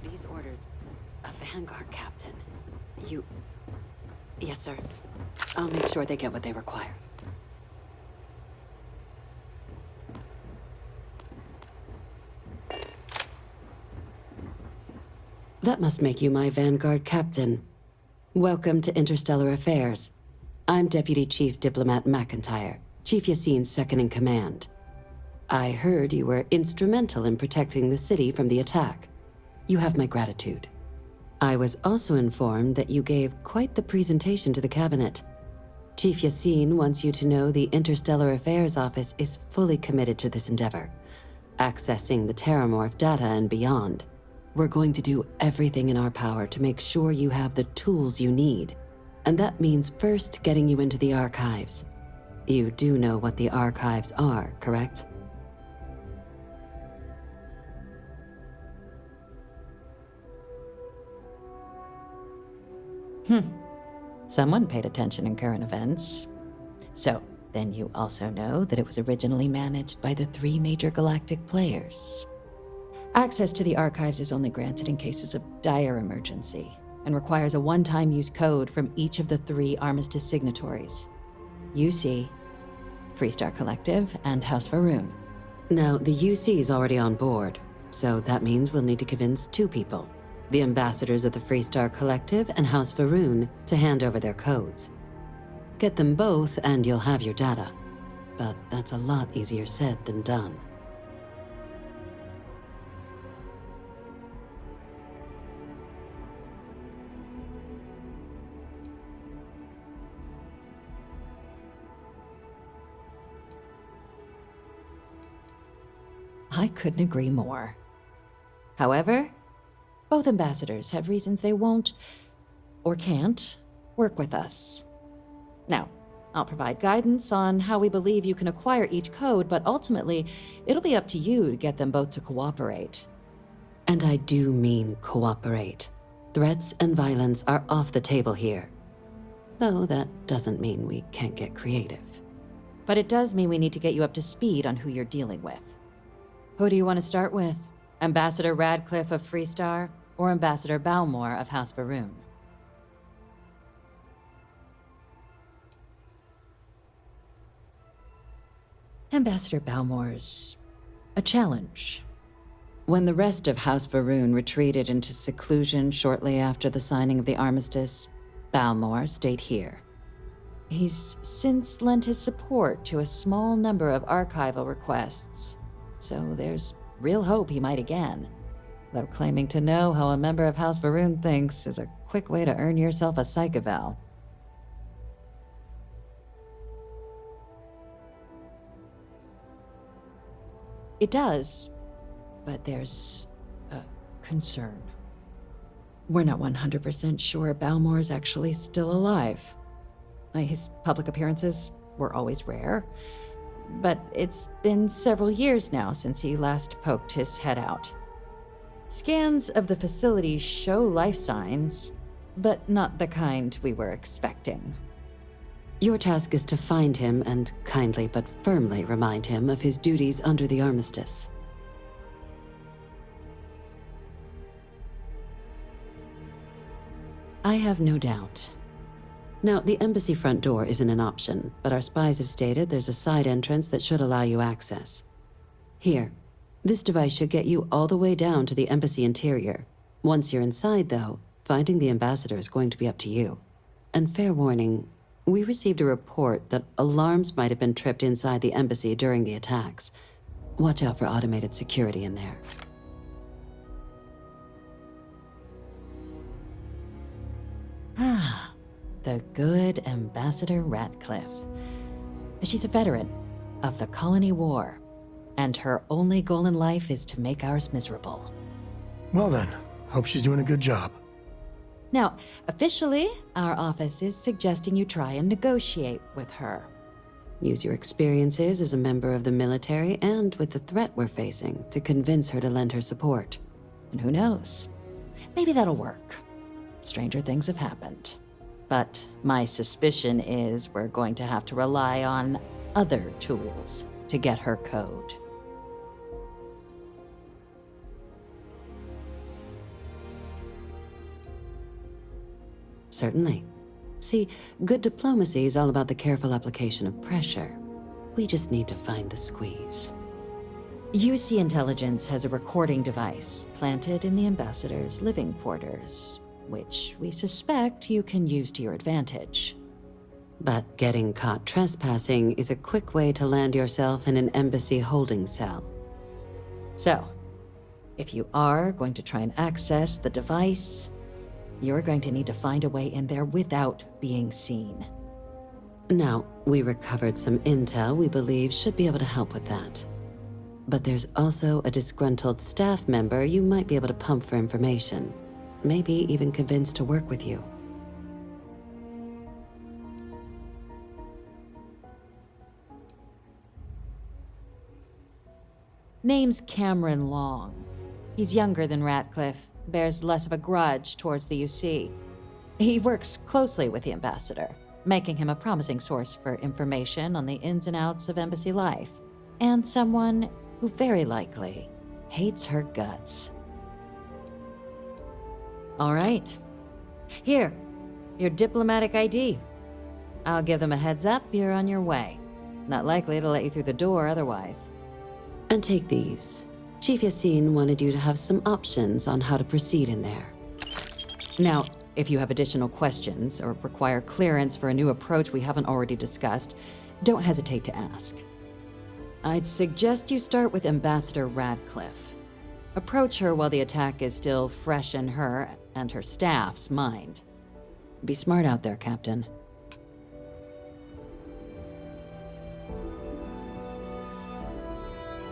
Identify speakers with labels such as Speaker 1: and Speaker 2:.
Speaker 1: These orders... A Vanguard captain. You... Yes, sir. I'll make sure they get what they require. That must make you my Vanguard captain. Welcome to Interstellar Affairs. I'm Deputy Chief Diplomat Macintyre, Chief Yassine's second-in-command. I heard you were instrumental in protecting the city from the attack. You have my gratitude. I was also informed that you gave quite the presentation to the cabinet. Chief Yassine wants you to know the Interstellar Affairs Office is fully committed to this endeavor, accessing the Terramorph data and beyond. We're going to do everything in our power to make sure you have the tools you need. And that means first getting you into the archives. You do know what the archives are, correct?
Speaker 2: Someone paid attention in current events. So, then you also know that it was originally managed by the 3 major galactic players. Access to the archives is only granted in cases of dire emergency, and requires a one-time use code from each of the 3 Armistice signatories. UC, Freestar Collective, and House Varun.
Speaker 1: Now, the UC's already on board, so that means we'll need to convince 2 people. The ambassadors of the Freestar Collective and House Varun to hand over their codes. Get them both and you'll have your data. But that's a lot easier said than done.
Speaker 2: I couldn't agree more. However, both ambassadors have reasons they won't, or can't, work with us. Now, I'll provide guidance on how we believe you can acquire each code, but ultimately, it'll be up to you to get them both to cooperate.
Speaker 1: And I do mean cooperate. Threats and violence are off the table here. Though that doesn't mean we can't get creative.
Speaker 2: But it does mean we need to get you up to speed on who you're dealing with. Who do you want to start with? Ambassador Radcliff of Freestar, or Ambassador Bal'mor of House Varun? Ambassador Bal'mor's a challenge.
Speaker 1: When the rest of House Varun retreated into seclusion shortly after the signing of the armistice, Bal'mor stayed here.
Speaker 2: He's since lent his support to a small number of archival requests, so there's real hope he might again. Though claiming to know how a member of House Varun thinks is a quick way to earn yourself a psych eval. It does, but there's a concern. We're not 100% sure Bal'mor's actually still alive. His public appearances were always rare, but it's been several years now since he last poked his head out. Scans of the facility show life signs, but not the kind we were expecting.
Speaker 1: Your task is to find him and kindly but firmly remind him of his duties under the armistice. I have no doubt. Now, the embassy front door isn't an option, but our spies have stated there's a side entrance that should allow you access. Here, this device should get you all the way down to the embassy interior. Once you're inside, though, finding the ambassador is going to be up to you. And fair warning, we received a report that alarms might have been tripped inside the embassy during the attacks. Watch out for automated security in there.
Speaker 2: The good Ambassador Radcliff. She's a veteran of the Colony War, and her only goal in life is to make ours miserable.
Speaker 3: Well then, hope she's doing a good job.
Speaker 2: Now, officially, our office is suggesting you try and negotiate with her.
Speaker 1: Use your experiences as a member of the military and with the threat we're facing to convince her to lend her support.
Speaker 2: And who knows? Maybe that'll work. Stranger things have happened. But my suspicion is we're going to have to rely on other tools to get her code.
Speaker 1: Certainly. See, good diplomacy is all about the careful application of pressure. We just need to find the squeeze.
Speaker 2: UC Intelligence has a recording device planted in the ambassador's living quarters, which we suspect you can use to your advantage.
Speaker 1: But getting caught trespassing is a quick way to land yourself in an embassy holding cell.
Speaker 2: So, if you are going to try and access the device, you're going to need to find a way in there without being seen.
Speaker 1: Now, we recovered some intel we believe should be able to help with that. But there's also a disgruntled staff member you might be able to pump for information. Maybe even convince to work with you.
Speaker 2: Name's Cameron Long. He's younger than Radcliff, bears less of a grudge towards the UC. He works closely with the ambassador, making him a promising source for information on the ins and outs of embassy life, and someone who very likely hates her guts. All right. Here, your diplomatic ID. I'll give them a heads up you're on your way. Not likely to let you through the door otherwise.
Speaker 1: And take these. Chief Yassine wanted you to have some options on how to proceed in there.
Speaker 2: Now, if you have additional questions or require clearance for a new approach we haven't already discussed, don't hesitate to ask. I'd suggest you start with Ambassador Radcliff. Approach her while the attack is still fresh in her and her staff's mind. Be smart out there, Captain.